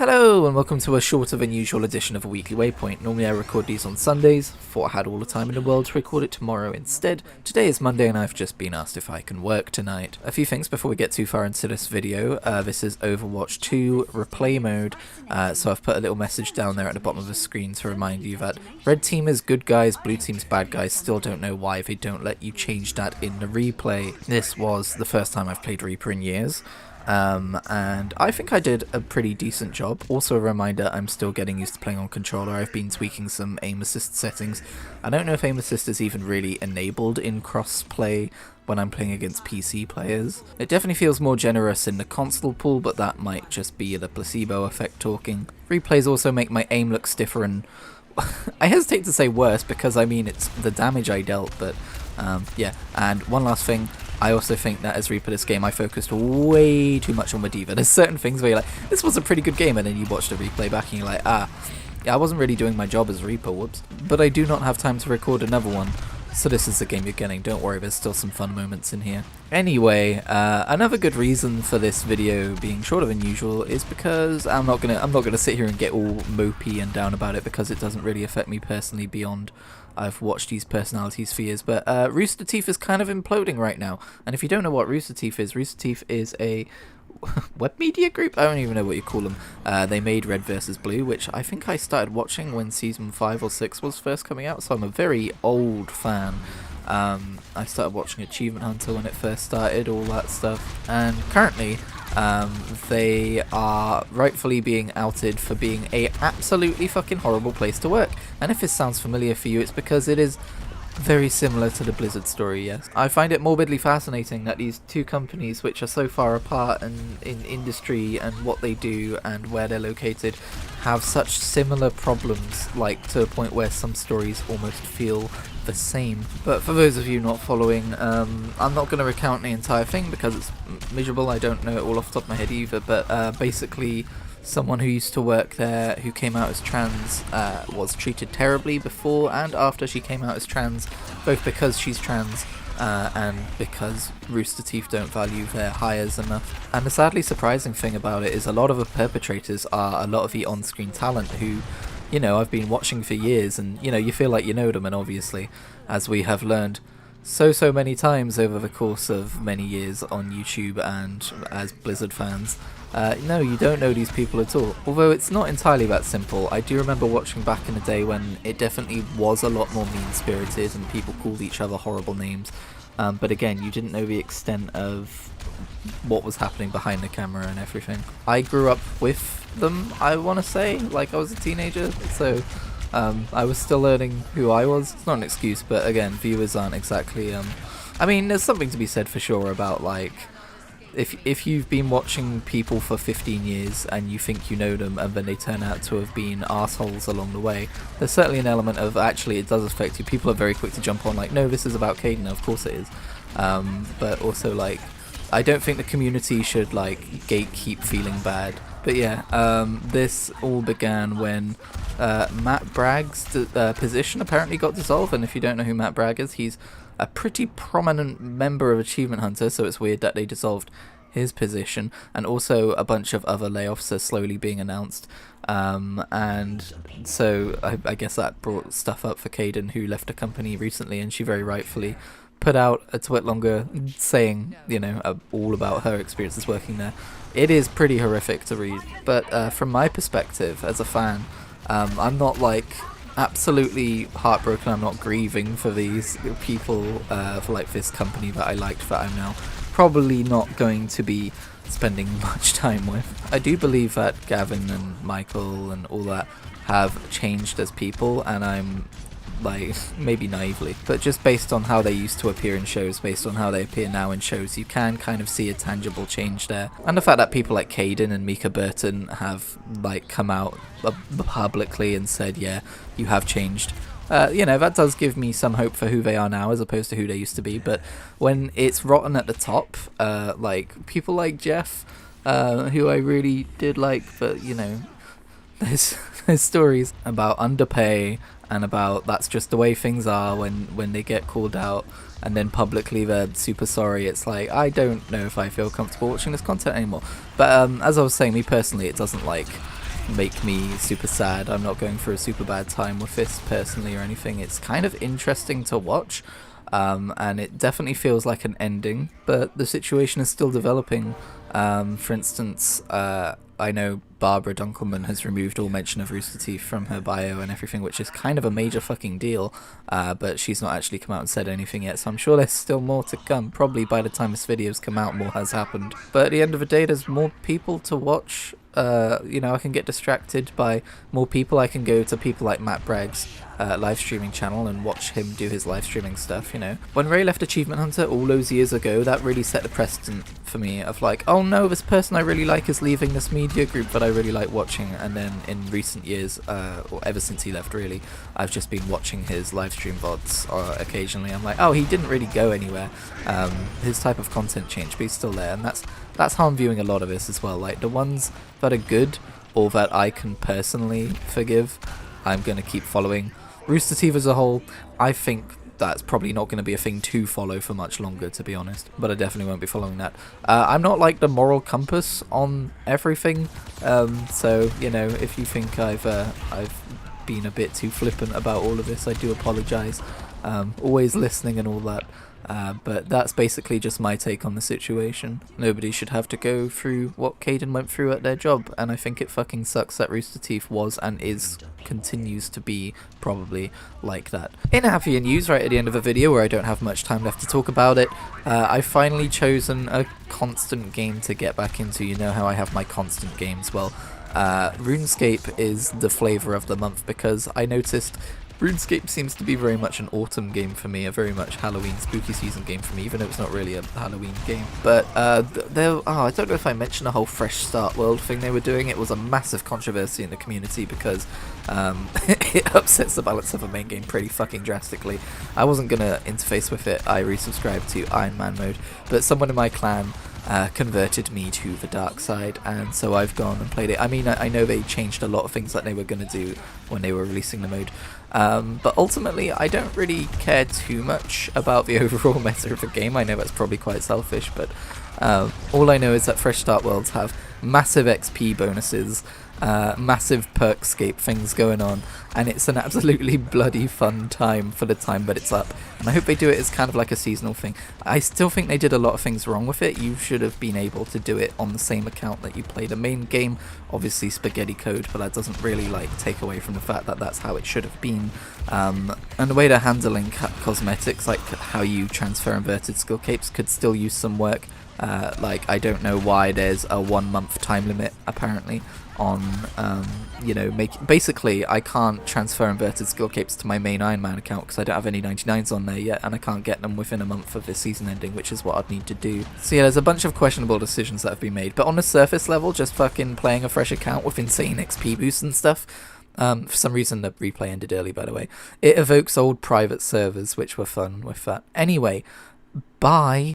Hello and welcome to a shorter than usual edition of a weekly Waypoint. Normally I record these on Sundays, thought I had all the time in the world to record it tomorrow instead. Today is Monday and I've just been asked if I can work tonight. A few things before we get too far into this video. This is Overwatch 2 replay mode, so I've put a little message down there at the bottom of the screen to remind you that red team is good guys, blue team's bad guys. Still don't know why they don't let you change that in the replay. This was the first time I've played Reaper in years. And I think I did a pretty decent job. Also a reminder, I'm still getting used to playing on controller. I've been tweaking some aim assist settings. I don't know if aim assist is even really enabled in cross-play when I'm playing against PC players. It definitely feels more generous in the console pool, but that might just be the placebo effect talking. Replays also make my aim look stiffer and I hesitate to say worse because I mean it's the damage I dealt, but yeah. And one last thing, I also think that as Reaper this game I focused way too much on Medivh. There's certain things where you're like, this was a pretty good game, and then you watch the replay back and you're like, yeah, I wasn't really doing my job as Reaper, whoops. But I do not have time to record another one, so this is the game you're getting. Don't worry, there's still some fun moments in here. Anyway, another good reason for this video being shorter than usual is because I'm not gonna sit here and get all mopey and down about it, because it doesn't really affect me personally beyond I've watched these personalities for years. But Rooster Teeth is kind of imploding right now, and if you don't know what Rooster Teeth is a web media group? I don't even know what you call them. They made Red vs Blue, which I think I started watching when season 5 or 6 was first coming out, so I'm a very old fan. I started watching Achievement Hunter when it first started, all that stuff, and currently they are rightfully being outed for being a absolutely fucking horrible place to work. And if this sounds familiar for you, it's because it is very similar to the Blizzard story, yes. I find it morbidly fascinating that these two companies, which are so far apart in industry and what they do and where they're located, have such similar problems, like to a point where some stories almost feel the same. But for those of you not following, I'm not going to recount the entire thing because it's miserable. I don't know it all off the top of my head either, but basically someone who used to work there who came out as trans was treated terribly before and after she came out as trans, both because she's trans and because Rooster Teeth don't value their hires enough. And the sadly surprising thing about it is a lot of the perpetrators are a lot of the on-screen talent who, you know, I've been watching for years, and you know, you feel like you know them, and obviously, as we have learned so many times over the course of many years on YouTube and as Blizzard fans, no, you don't know these people at all. Although it's not entirely that simple. I do remember watching back in the day when it definitely was a lot more mean-spirited and people called each other horrible names. But again, you didn't know the extent of what was happening behind the camera and everything. I grew up with them, I want to say, like I was a teenager, so I was still learning who I was. It's not an excuse, but again, viewers aren't exactly, I mean, there's something to be said for sure about, like, if you've been watching people for 15 years and you think you know them and then they turn out to have been assholes along the way, there's certainly an element of actually it does affect you. People are very quick to jump on like, no, this is about Caden. Of course it is. But also, like, I don't think the community should like gatekeep feeling bad. But yeah, this all began when Matt Bragg's position apparently got dissolved, and if you don't know who Matt Bragg is, he's a pretty prominent member of Achievement Hunter, so it's weird that they dissolved his position. And also a bunch of other layoffs are slowly being announced, and so I guess that brought stuff up for Caden, who left the company recently, and she very rightfully put out a tweet longer saying, you know, all about her experiences working there. It is pretty horrific to read, but from my perspective as a fan, I'm not like absolutely heartbroken. I'm not grieving for these people, for like this company that I liked that I'm now probably not going to be spending much time with. I do believe that Gavin and Michael and all that have changed as people, and I'm like, maybe naively, but just based on how they used to appear in shows, based on how they appear now in shows, you can kind of see a tangible change there. And the fact that people like Caden and Mika Burton have like come out publicly and said, yeah, you have changed, you know, that does give me some hope for who they are now as opposed to who they used to be. But when it's rotten at the top, like people like Jeff, who I really did like, but you know, there's stories about underpay and about that's just the way things are when they get called out and then publicly they're super sorry. It's like, I don't know if I feel comfortable watching this content anymore. But as I was saying, me personally, it doesn't like make me super sad. I'm not going through a super bad time with this personally or anything. It's kind of interesting to watch, and it definitely feels like an ending, but the situation is still developing. For instance, I know Barbara Dunkelman has removed all mention of Rooster Teeth from her bio and everything, which is kind of a major fucking deal, but she's not actually come out and said anything yet, so I'm sure there's still more to come. Probably by the time this video's come out, more has happened. But at the end of the day, there's more people to watch. You know, I can get distracted by more people. I can go to people like Matt Bragg's live streaming channel and watch him do his live streaming stuff, you know. When Ray left Achievement Hunter all those years ago, that really set the precedent for me of like, oh no, this person I really like is leaving this media group that I really like watching. And then in recent years, or ever since he left really, I've just been watching his live stream VODs occasionally. I'm like, oh, he didn't really go anywhere. His type of content changed, but he's still there, and that's how I'm viewing a lot of this as well. Like, the ones that are good or that I can personally forgive, I'm going to keep following. Rooster Teeth as a whole, I think that's probably not going to be a thing to follow for much longer, to be honest, but I definitely won't be following that. I'm not like the moral compass on everything, so, you know, if you think I've been a bit too flippant about all of this, I do apologise. Always listening and all that. But that's basically just my take on the situation. Nobody should have to go through what Caden went through at their job, and I think it fucking sucks that Rooster Teeth was and continues to be probably like that. In happier news, right at the end of a video where I don't have much time left to talk about it, I've finally chosen a constant game to get back into. You know how I have my constant games? Well, Runescape is the flavour of the month, because I noticed RuneScape seems to be very much an autumn game for me, a very much Halloween spooky season game for me, even though it's not really a Halloween game. But I don't know if I mentioned the whole Fresh Start World thing they were doing. It was a massive controversy in the community because it upsets the balance of a main game pretty fucking drastically. I wasn't going to interface with it. I resubscribed to Iron Man mode, but someone in my clan converted me to the dark side, and so I've gone and played it. I mean, I know they changed a lot of things that they were going to do when they were releasing the mode, but ultimately I don't really care too much about the overall meta of the game. I know that's probably quite selfish, but all I know is that Fresh Start Worlds have massive XP bonuses, massive perkscape things going on, and it's an absolutely bloody fun time for the time that it's up, and I hope they do it as kind of like a seasonal thing. I still think they did a lot of things wrong with it. You should have been able to do it on the same account that you play the main game, obviously spaghetti code, but that doesn't really like take away from the fact that that's how it should have been. And the way they're handling cosmetics, like how you transfer inverted skill capes, could still use some work. Like, I don't know why there's a 1 month time limit apparently on you know, basically I can't transfer inverted skill capes to my main Iron Man account because I don't have any 99s on there yet, and I can't get them within a month of this season ending, which is what I'd need to do. So yeah, there's a bunch of questionable decisions that have been made, but on the surface level, just fucking playing a fresh account with insane XP boosts and stuff. For some reason the replay ended early, by the way. It evokes old private servers, which were fun with that. Anyway, bye.